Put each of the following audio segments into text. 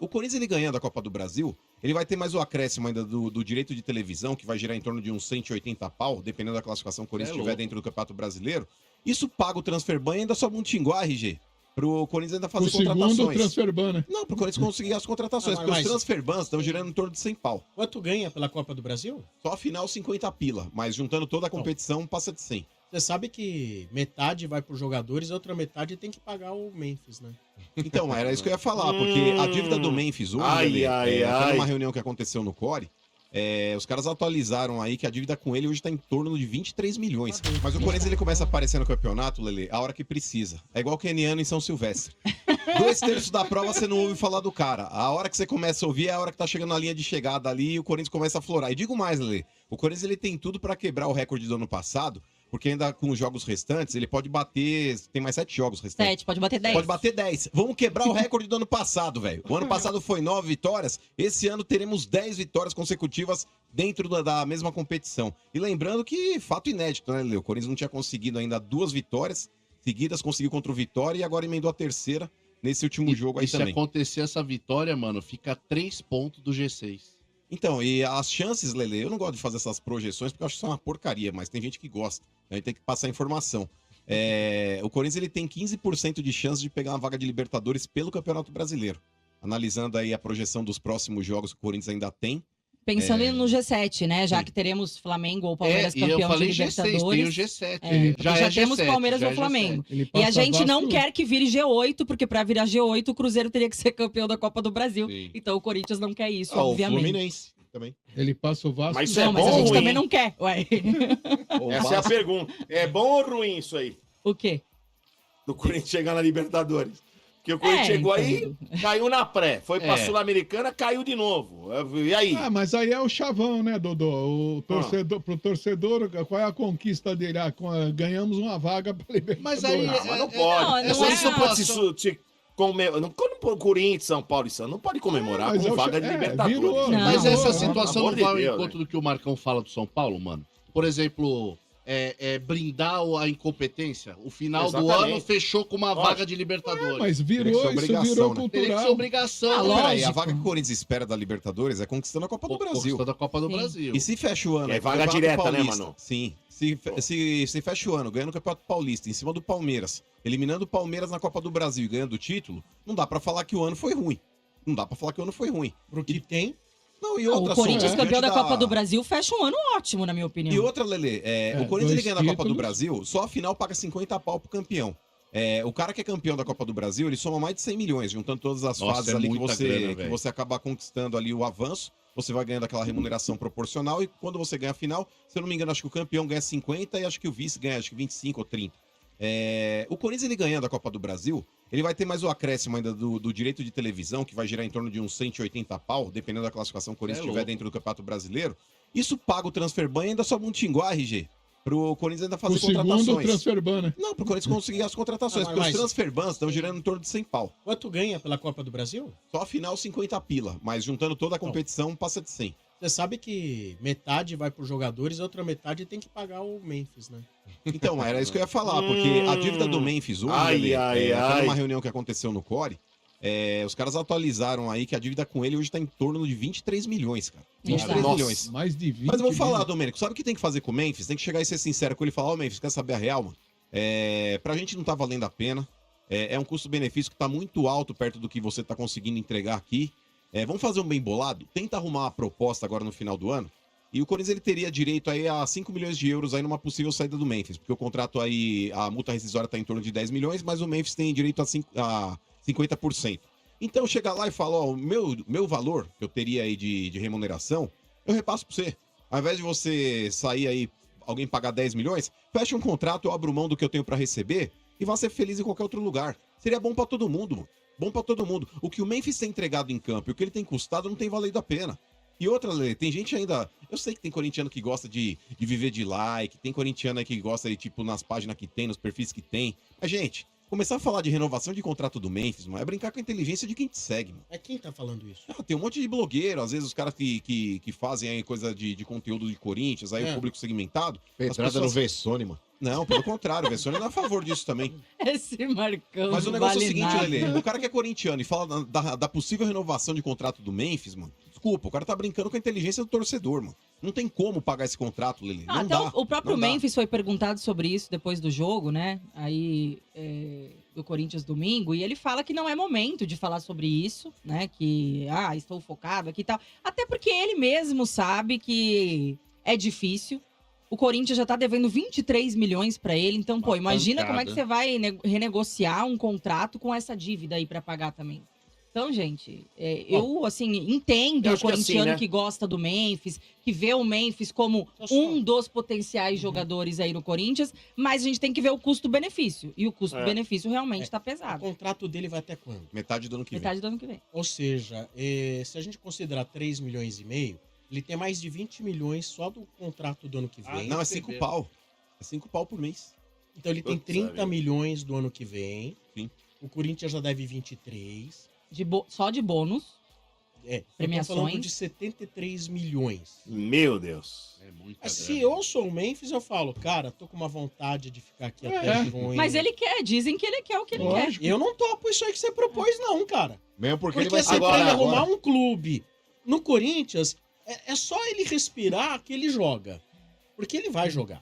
O Corinthians, ele ganhando a Copa do Brasil, ele vai ter mais o acréscimo ainda do direito de televisão, que vai girar em torno de uns 180 pau, dependendo da classificação que o Corinthians tiver dentro do Campeonato Brasileiro. Isso paga o Transferban e ainda sobe um tinguá, RG. Pro Corinthians ainda fazer contratações. Segundo o Transferban, né? Não, pro Corinthians conseguir as contratações, porque os Transferbans estão girando em torno de 100 pau. Quanto ganha pela Copa do Brasil? Só a final 50 pila, mas juntando toda a competição passa de 100. Você sabe que metade vai pros jogadores e a outra metade tem que pagar o Memphis, né? Então, era isso que eu ia falar, porque a dívida do Memphis hoje, foi numa reunião que aconteceu no Core, os caras atualizaram aí que a dívida com ele hoje tá em torno de 23 milhões. Mas o Corinthians, ele começa a aparecer no campeonato, Lele, a hora que precisa. É igual o keniano em São Silvestre. 2/3 da prova você não ouve falar do cara. A hora que você começa a ouvir é a hora que tá chegando na linha de chegada ali e o Corinthians começa a florar. E digo mais, Lele, o Corinthians, ele tem tudo pra quebrar o recorde do ano passado, porque ainda com os jogos restantes, ele pode bater... Tem mais 7 jogos restantes. 7, pode bater 10. Pode bater 10. Vamos quebrar o recorde do ano passado, velho. O ano passado foi 9 vitórias. Esse ano teremos 10 vitórias consecutivas dentro da mesma competição. E lembrando que, fato inédito, né, Leo? O Corinthians não tinha conseguido ainda 2 vitórias seguidas, conseguiu contra o Vitória e agora emendou a terceira nesse último jogo aí também. E se acontecer essa vitória, mano, fica 3 pontos do G6. Então, e as chances, Lele, eu não gosto de fazer essas projeções porque eu acho que isso é uma porcaria, mas tem gente que gosta. A gente tem que passar informação. O Corinthians, ele tem 15% de chance de pegar uma vaga de Libertadores pelo Campeonato Brasileiro. Analisando aí a projeção dos próximos jogos que o Corinthians ainda tem. Pensando no G7, né? Já que teremos Flamengo ou Palmeiras campeão de Libertadores. Tem o G7. Já temos G7, Palmeiras ou Flamengo. E a gente não quer que vire G8, porque para virar G8 o Cruzeiro teria que ser campeão da Copa do Brasil. Sim. Então o Corinthians não quer isso, obviamente. O Fluminense também. Ele passa o Vasco. Mas não, é mas bom a gente ruim? também não quer, ué. Essa é a pergunta. É bom ou ruim isso aí? O quê? Do Corinthians chegar na Libertadores. Porque o Corinthians chegou aí, caiu na pré. Foi pra Sul-Americana, caiu de novo. E aí? Ah, mas aí é o chavão, né, Dodô? O torcedor, pro torcedor, qual é a conquista dele? Ganhamos uma vaga pra Libertadores. Mas aí... mas não pode. Não pode se comemorar. Quando o Corinthians, São Paulo e Santos não pode comemorar com vaga de Libertadores. Virou, mas não, essa situação não vai ao Deus, encontro do que o Marcão fala do São Paulo, mano? Por exemplo... blindar a incompetência. O final do ano fechou com uma vaga de Libertadores. Mas isso virou cultural. Teria que ser obrigação. Peraí, a vaga que o Corinthians espera da Libertadores é conquistando a Copa do Brasil. Conquistando a Copa do Brasil. E se fecha o ano... É vaga direta, né, mano? Sim. Se fecha o ano ganhando o Campeonato Paulista em cima do Palmeiras, eliminando o Palmeiras na Copa do Brasil e ganhando o título, não dá pra falar que o ano foi ruim. Pro que tem... Não, e outra, o Corinthians campeão da Copa do Brasil fecha um ano ótimo, na minha opinião. E outra, Lele, o Corinthians, ele ganha da Copa do Brasil, só a final paga 50 pau pro campeão. O cara que é campeão da Copa do Brasil, ele soma mais de 100 milhões, juntando todas as fases ali que você acaba conquistando ali o avanço, você vai ganhando aquela remuneração proporcional e quando você ganha a final, se eu não me engano, acho que o campeão ganha 50 e acho que o vice ganha, acho que 25 ou 30. O Corinthians, ele ganhando a Copa do Brasil, ele vai ter mais o acréscimo ainda do direito de televisão, que vai girar em torno de uns 180 pau, dependendo da classificação que o Corinthians tiver dentro do Campeonato Brasileiro. Isso paga o Transferban e ainda sobe um tinguá, RG. Pro Corinthians ainda fazer contratações. Segundo o Transferban, né? Não, pro Corinthians conseguir as contratações, porque os Transferbans estão girando em torno de 100 pau. Quanto ganha pela Copa do Brasil? Só a final 50 pila, mas juntando toda a competição passa de 100. Você sabe que metade vai pros jogadores e a outra metade tem que pagar o Memphis, né? Então, era isso que eu ia falar, porque a dívida do Memphis hoje, foi numa reunião que aconteceu no Core, os caras atualizaram aí que a dívida com ele hoje tá em torno de 23 milhões, cara. 23 milhões. Mais de 20 Mas eu vou falar, milhões. Domênico, sabe o que tem que fazer com o Memphis? Tem que chegar e ser sincero com ele e falar, Memphis, quer saber a real, mano? Pra gente não tá valendo a pena. É um custo-benefício que tá muito alto perto do que você tá conseguindo entregar aqui. Vamos fazer um bem bolado? Tenta arrumar uma proposta agora no final do ano. E o Corinthians, ele teria direito aí a 5 milhões de euros aí numa possível saída do Memphis. Porque o contrato aí, a multa rescisória tá em torno de 10 milhões, mas o Memphis tem direito a 50%. Então chega lá e fala, ó, o meu valor que eu teria aí de remuneração, eu repasso pra você. Ao invés de você sair aí, alguém pagar 10 milhões, fecha um contrato, eu abro mão do que eu tenho pra receber e vá ser feliz em qualquer outro lugar. Seria bom pra todo mundo, mano. Bom pra todo mundo. O que o Memphis tem entregado em campo e o que ele tem custado não tem valido a pena. E outra, Lê, tem gente ainda... Eu sei que tem corintiano que gosta de viver de like, tem corintiano aí que gosta de, tipo, nas páginas que tem, nos perfis que tem. Mas, gente, Começar a falar de renovação de contrato do Memphis, mano, é brincar com a inteligência de quem te segue, mano. É quem tá falando isso? Tem um monte de blogueiro, às vezes os caras que fazem aí coisa de conteúdo de Corinthians, aí o público segmentado. Pedrada no Vessone, mano. Não, pelo contrário, o Vessone não é a favor disso também. Esse Marcão. Mas o negócio é o seguinte, nada. Lelê, o cara que é corintiano e fala da possível renovação de contrato do Memphis, mano, desculpa, o cara tá brincando com a inteligência do torcedor, mano. Não tem como pagar esse contrato, Lelê. Não Até dá, o próprio não dá. Memphis foi perguntado sobre isso depois do jogo, né? Aí, do Corinthians domingo, e ele fala que não é momento de falar sobre isso, né? Que, estou focado aqui e tal. Até porque ele mesmo sabe que é difícil. O Corinthians já tá devendo 23 milhões pra ele, então, pô, imagina como é que você vai renegociar um contrato com essa dívida aí pra pagar também. Então, gente, eu, assim, entendo o corintiano que gosta do Memphis, que vê o Memphis como um dos potenciais jogadores aí no Corinthians, mas a gente tem que ver o custo-benefício. E o custo-benefício realmente tá pesado. O contrato dele vai até quando? Metade do ano que vem. Metade do ano que vem. Ou seja, se a gente considerar 3 milhões e meio, ele tem mais de 20 milhões só do contrato do ano que vem. Não, é 5 pau. É 5 pau por mês. Então ele tem 30 milhões do ano que vem. Sim. O Corinthians já deve 23. Só de bônus. Premiações. Eu tô falando de 73 milhões. Meu Deus. É muita Se eu sou o Memphis, eu falo, cara, tô com uma vontade de ficar aqui até junho. Mas ele quer, dizem que ele quer o que ele quer. Eu não topo isso aí que você propôs, não, cara. Mesmo porque Porque ele vai você ser pra ele agora. arrumar um clube no Corinthians, é só ele respirar que ele joga. Porque ele vai jogar,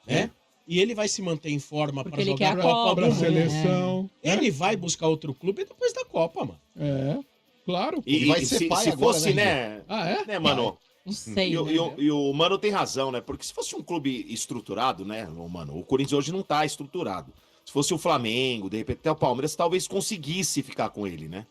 né? E ele vai se manter em forma Porque pra ele jogar quer a a Copa Copa, do Pra Mundo. seleção. né? Ele vai buscar outro clube depois da Copa, mano. Claro. pô. E vai ser se, pai se agora, fosse, né, né? Né, mano? Não sei. E, né? e o Mano tem razão, né? Porque se fosse um clube estruturado, né, mano? O Corinthians hoje não tá estruturado. Se fosse o Flamengo, de repente até o Palmeiras, talvez conseguisse ficar com ele, né?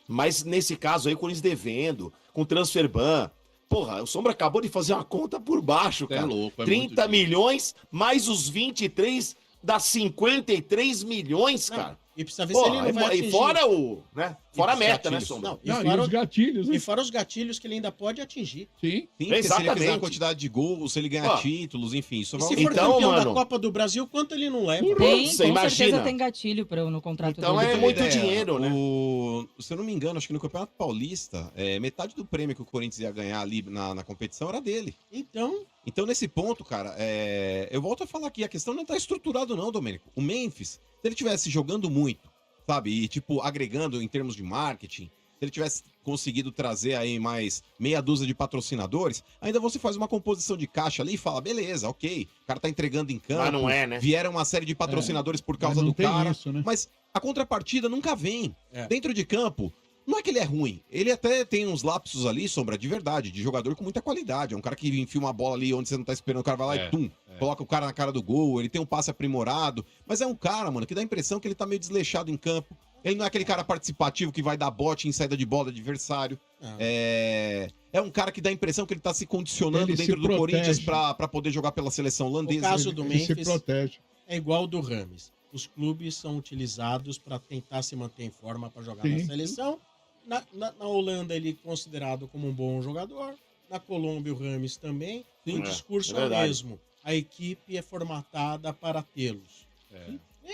Mas nesse caso aí, o Corinthians devendo, com transfer ban. Porra, o Sombra acabou de fazer uma conta por baixo, cara. É louco, é 30 muito milhões mais os 23 dá 53 milhões, cara. E precisa ver se ele não vai atingir. E fora o, né? Fora a os meta, né, gatilhos. Sombra? Não, Não, e os gatilhos, né? e fora os gatilhos que ele ainda pode atingir. Sim. Sim, porque se ele Exatamente. fizer a quantidade de gols, se ele ganhar Ó, títulos, enfim, isso E vai se aumentar. for Então, campeão mano- da Copa do Brasil, quanto ele não leva? Tem, Você com imagina? certeza tem gatilho no contrato Então dele. é Pra ter muito ideia, dinheiro, né? Se eu não me engano, acho que no Campeonato Paulista, metade do prêmio que o Corinthians ia ganhar ali na competição era dele. Então, Nesse ponto, cara, eu volto a falar aqui, a questão não tá estruturado não, Domênico. O Memphis, se ele tivesse jogando muito, sabe, e tipo, agregando em termos de marketing, se ele tivesse conseguido trazer aí mais meia dúzia de patrocinadores, ainda você faz uma composição de caixa ali e fala, beleza, ok, o cara tá entregando em campo, Mas não é, né? vieram uma série de patrocinadores por causa Mas não do tem cara, isso, né? mas a contrapartida nunca vem. É. Dentro de campo, não é que ele é ruim. Ele até tem uns lapsos ali, Sombra, de verdade, de jogador com muita qualidade. É um cara que enfia uma bola ali onde você não tá esperando, o cara vai lá e tum, coloca o cara na cara do gol, ele tem um passe aprimorado. Mas é um cara, mano, que dá a impressão que ele tá meio desleixado em campo. Ele não é aquele cara participativo que vai dar bote em saída de bola do adversário. É um cara que dá a impressão que ele tá se condicionando Ele dentro se do protege. Corinthians pra poder jogar pela seleção o holandesa. caso do Ele se Memphis protege. é igual ao do Rames. Os clubes são utilizados para tentar se manter em forma para jogar Sim. na seleção. Na Holanda ele é considerado como um bom jogador. Na Colômbia o Rames também. Sim, O discurso é é o verdade. mesmo. A equipe é formatada para tê-los.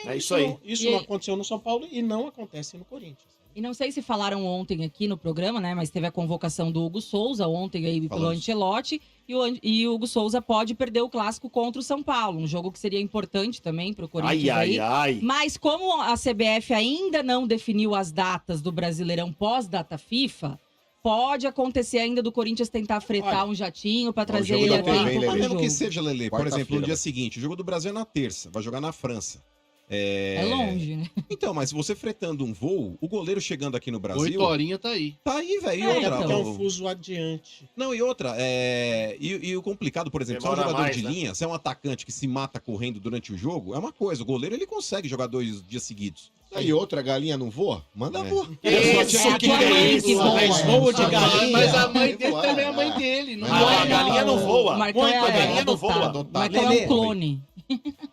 É isso aí. Isso E não aí- aconteceu no São Paulo e não acontece no Corinthians. E não sei se falaram ontem aqui no programa, né? Mas teve a convocação do Hugo Souza ontem aí pelo Falamos. Ancelotti. E o Hugo Souza pode perder o clássico contra o São Paulo. Um jogo que seria importante também pro Corinthians aí. Ai. Mas como a CBF ainda não definiu as datas do Brasileirão pós-data FIFA, pode acontecer ainda do Corinthians tentar fretar Olha, um jatinho para trazer jogo ele da a TV, tempo hein, pro Lelê? jogo. Mesmo que seja, Lelê, por Quarta-feira, exemplo, no dia vai. seguinte, o jogo do Brasil é na terça, vai jogar na França. É longe, né? Então, mas você fretando um voo, o goleiro chegando aqui no Brasil, 8 horinhas tá aí. tá aí, velho. E É, outra, Porque é o- um fuso adiante. Não, e outra, e o complicado, por exemplo, se é um Demora jogador mais, de né? linha, se é um atacante que se mata correndo durante o jogo, é uma coisa. O goleiro, ele consegue jogar 2 dias seguidos. Aí outra galinha não voa? Manda voar. Isso, É a que tua é mãe isso, que voa. Mas voo de galinha. Mas a mãe dele Voar, também é a mãe é. dele. Não Ah, é? a galinha não voa. O Marcão Muito, é a galinha não adotado. voa. O Marcão é Lelê. um clone.